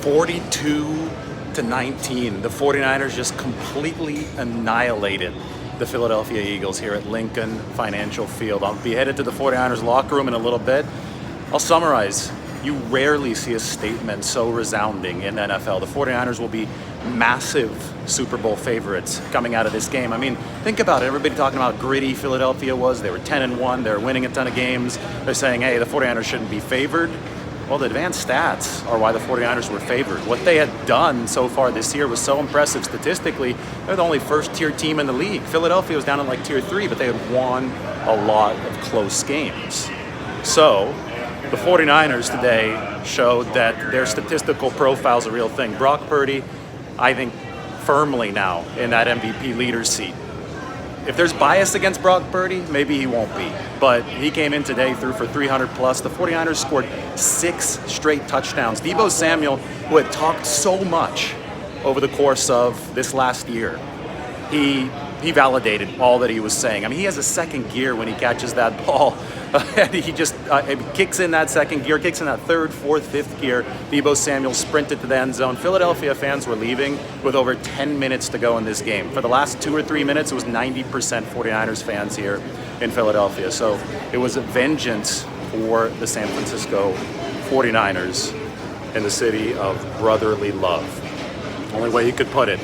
42-19. The 49ers just completely annihilated the Philadelphia Eagles here at Lincoln Financial Field. I'll be headed to the 49ers locker room in a little bit. I'll summarize. You rarely see a statement so resounding in the NFL. The 49ers will be massive Super Bowl favorites coming out of this game. I mean, think about it. Everybody talking about how gritty Philadelphia was. They were 10-1. They're winning a ton of games. They're saying, hey, the 49ers shouldn't be favored. Well, the advanced stats are why the 49ers were favored. What they had done so far this year was so impressive statistically. They're the only first-tier team in the league. Philadelphia was down in like tier 3, but they had won a lot of close games. So the 49ers today showed that their statistical profile is a real thing. Brock Purdy, I think, firmly now in that MVP leader seat. If there's bias against Brock Purdy, maybe he won't be. But he came in today, threw for 300 plus. The 49ers scored 6 straight touchdowns. Deebo Samuel, who had talked so much over the course of this last year, he validated all that he was saying. I mean, he has a second gear when he catches that ball. And he just kicks in that second gear, kicks in that third, fourth, fifth gear. Deebo Samuel sprinted to the end zone. Philadelphia fans were leaving with over 10 minutes to go in this game. For the last 2 or 3 minutes, it was 90% 49ers fans here in Philadelphia. So it was a vengeance for the San Francisco 49ers in the city of brotherly love. Only way you could put it.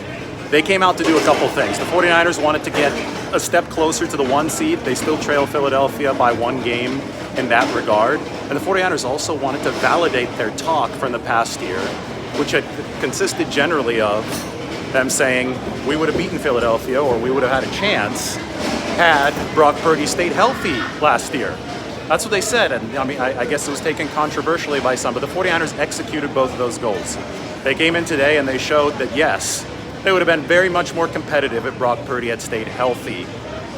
They came out to do a couple things. The 49ers wanted to get a step closer to the 1 seed. They still trail Philadelphia by 1 game in that regard. And the 49ers also wanted to validate their talk from the past year, which had consisted generally of them saying, we would have beaten Philadelphia or we would have had a chance had Brock Purdy stayed healthy last year. That's what they said. And I mean, I guess it was taken controversially by some, but the 49ers executed both of those goals. They came in today and they showed that, yes, they would have been very much more competitive if Brock Purdy had stayed healthy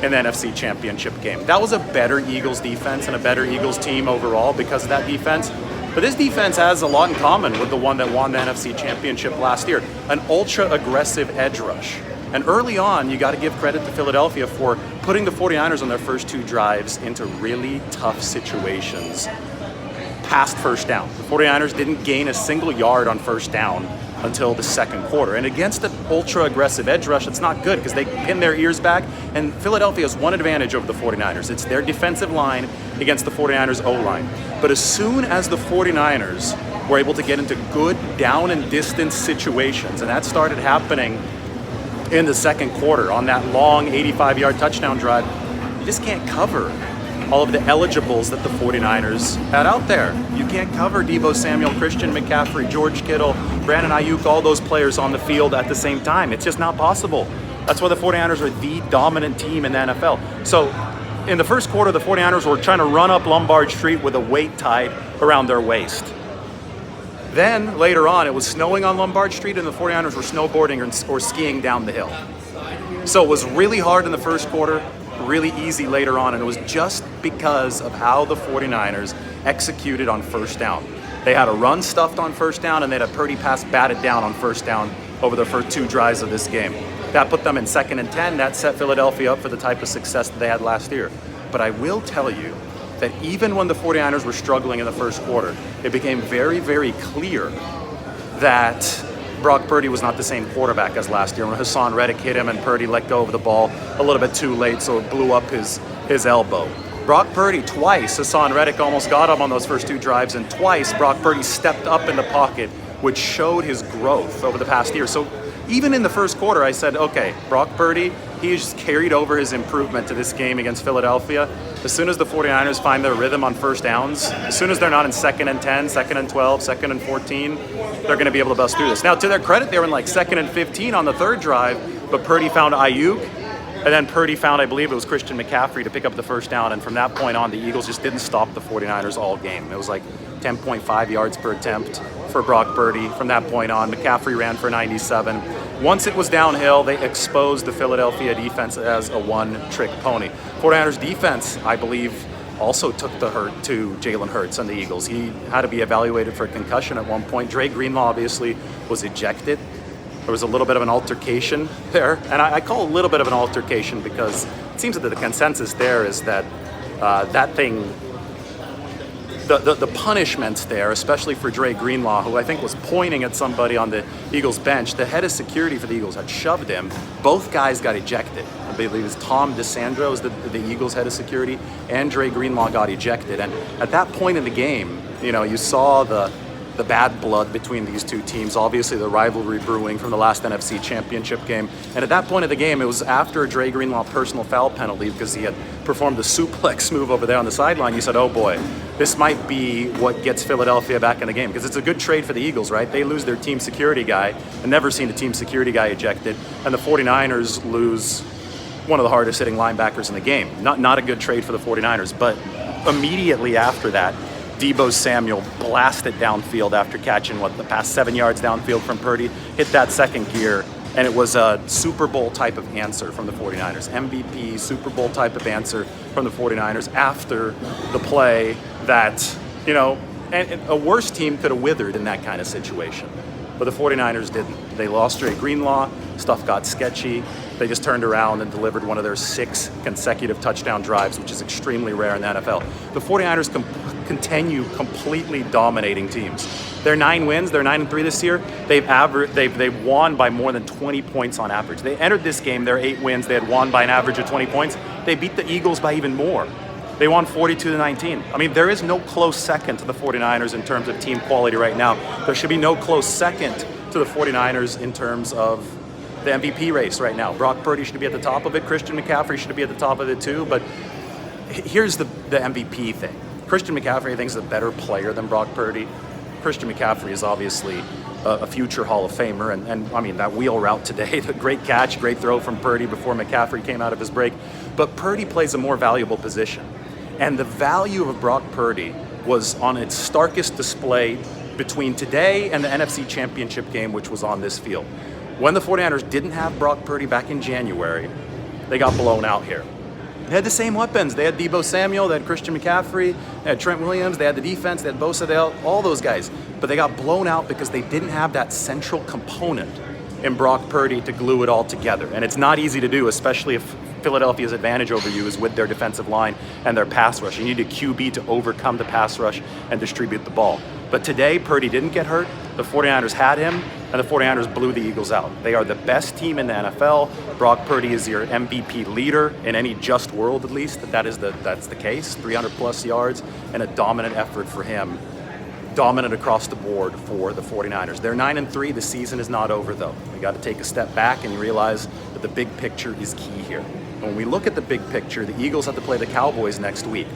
in the NFC Championship game. That was a better Eagles defense and a better Eagles team overall because of that defense. But this defense has a lot in common with the one that won the NFC Championship last year, an ultra-aggressive edge rush. And early on, you got to give credit to Philadelphia for putting the 49ers on their first 2 drives into really tough situations past first down. The 49ers didn't gain a single yard on first down until the second quarter. And against an ultra-aggressive edge rush, it's not good because they pin their ears back. And Philadelphia has one advantage over the 49ers. It's their defensive line against the 49ers O-line. But as soon as the 49ers were able to get into good down and distance situations, and that started happening in the second quarter on that long 85-yard touchdown drive, you just can't cover all of the eligibles that the 49ers had out there. You can't cover Deebo Samuel, Christian McCaffrey, George Kittle, Brandon Ayuk, all those players on the field at the same time. It's just not possible. That's why the 49ers are the dominant team in the NFL. So in the first quarter, the 49ers were trying to run up Lombardi Street with a weight tied around their waist. Then later on, it was snowing on Lombardi Street and the 49ers were snowboarding or skiing down the hill. So it was really hard in the first quarter, really easy later on, and it was just because of how the 49ers executed on first down. They had a run stuffed on first down, and they had a Purdy pass batted down on first down over the first 2 drives of this game. That put them in 2nd and 10. That set Philadelphia up for the type of success that they had last year. But I will tell you that even when the 49ers were struggling in the first quarter, it became very, very clear that Brock Purdy was not the same quarterback as last year when Hassan Reddick hit him and Purdy let go of the ball a little bit too late, so it blew up his elbow. Brock Purdy twice, Hassan Reddick almost got him on those first 2 drives, and twice Brock Purdy stepped up in the pocket, which showed his growth over the past year. So even in the first quarter, I said, okay, Brock Purdy, he just carried over his improvement to this game against Philadelphia. As soon as the 49ers find their rhythm on first downs, as soon as they're not in 2nd and 10, 2nd and 12, 2nd and 14, they're going to be able to bust through this. Now, to their credit, they were in like 2nd and 15 on the 3rd drive, but Purdy found Ayuk, and then Purdy found, I believe it was Christian McCaffrey to pick up the first down, and from that point on, the Eagles just didn't stop the 49ers all game. It was like 10.5 yards per attempt for Brock Purdy. From that point on, McCaffrey ran for 97. Once it was downhill, they exposed the Philadelphia defense as a one-trick pony. 49ers defense, I believe, also took the hurt to Jalen Hurts and the Eagles. He had to be evaluated for a concussion at one point. Greenlaw obviously was ejected. There was a little bit of an altercation there, and I call a little bit of an altercation because it seems that the consensus there is that that thing the punishments there, especially for Dre Greenlaw, who I think was pointing at somebody on the Eagles bench. The head of security for the Eagles had shoved him. Both guys got ejected. I believe it's Tom DeSandro is the Eagles head of security, and Dre Greenlaw got ejected. And at that point in the game, you saw the bad blood between these two teams, obviously the rivalry brewing from the last NFC Championship game. And at that point of the game, it was after a Dre Greenlaw personal foul penalty because he had performed a suplex move over there on the sideline. You said, oh boy, this might be what gets Philadelphia back in the game, because it's a good trade for the Eagles, right? They lose their team security guy. I've never seen a team security guy ejected. And the 49ers lose one of the hardest hitting linebackers in the game. Not a good trade for the 49ers, but immediately after that, Deebo Samuel blasted downfield after catching the past 7 yards downfield from Purdy, hit that second gear, and it was a Super Bowl type of answer from the 49ers. MVP, Super Bowl type of answer from the 49ers after the play that, and a worse team could have withered in that kind of situation. But the 49ers didn't. They lost Dre Greenlaw, stuff got sketchy. They just turned around and delivered one of their 6 consecutive touchdown drives, which is extremely rare in the NFL. The 49ers continue completely dominating teams. They're 9 wins, they're 9-3 this year. They've won by more than 20 points on average. They entered this game, their 8 wins, they had won by an average of 20 points. They beat the Eagles by even more. They won 42-19. I mean, there is no close second to the 49ers in terms of team quality right now. There should be no close second to the 49ers in terms of the MVP race right now. Brock Purdy should be at the top of it. Christian McCaffrey should be at the top of it too. But here's the MVP thing. Christian McCaffrey, I think, is a better player than Brock Purdy. Christian McCaffrey is obviously a future Hall of Famer. And I mean, that wheel route today, the great catch, great throw from Purdy before McCaffrey came out of his break. But Purdy plays a more valuable position. And the value of Brock Purdy was on its starkest display between today and the NFC Championship game, which was on this field. When the 49ers didn't have Brock Purdy back in January, they got blown out here. They had the same weapons. They had Deebo Samuel, they had Christian McCaffrey, they had Trent Williams, they had the defense, they had Bosa, they had all those guys. But they got blown out because they didn't have that central component in Brock Purdy to glue it all together. And it's not easy to do, especially if Philadelphia's advantage over you is with their defensive line and their pass rush. You need a QB to overcome the pass rush and distribute the ball. But today, Purdy didn't get hurt. The 49ers had him, and the 49ers blew the Eagles out. They are the best team in the NFL. Brock Purdy is your MVP leader in any just world, at least. That's the case. 300-plus yards and a dominant effort for him. Dominant across the board for the 49ers. They're 9-3. The season is not over, though. You got to take a step back and you realize that the big picture is key here. When we look at the big picture, the Eagles have to play the Cowboys next week.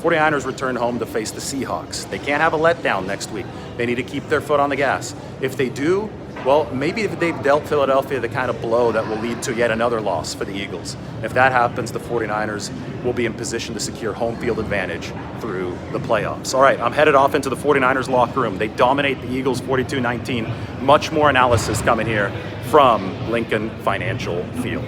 49ers return home to face the Seahawks. They can't have a letdown next week. They need to keep their foot on the gas. If they do, well, maybe if they've dealt Philadelphia the kind of blow that will lead to yet another loss for the Eagles. If that happens, the 49ers will be in position to secure home field advantage through the playoffs. All right, I'm headed off into the 49ers locker room. They dominate the Eagles 42-19. Much more analysis coming here from Lincoln Financial Field.